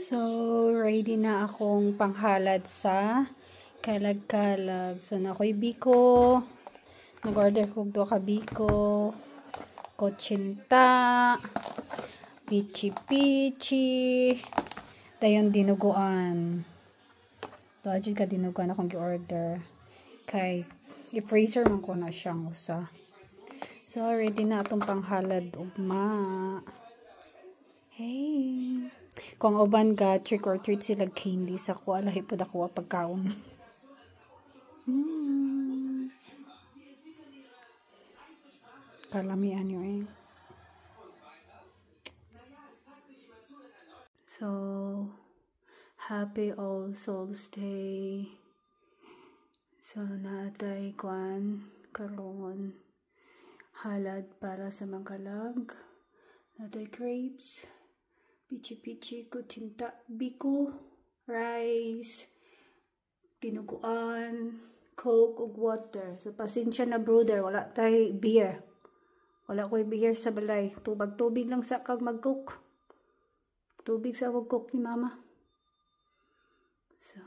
So, ready na akong panghalad sa kalag-kalag. So, nakoy biko. Nag-order ko do ka biko. Kotsinta. Pichi-pichi. Dayon dinuguan. Dajud ka dinuguan akong gi-order. Kay, i-freezer man ko na siyang usa. So, ready na atong panghalad ugma. Hey! Kung uban ga trick or treat sila candy sa kuha, lahi po dakuha pagkaon. Kalamian yun eh. So, happy All Souls Day. So, natay kwan karon halad para sa mangkalag. Natay crepes. Pichi-pichi, kutsinta, biko, rice, tinuguan, coke, ug water. So, pasensya na brother, wala tay beer. Wala ko'y beer sa balay. Tubig lang sa kag mag-cook. Tubig sa mag-cook ni mama. So,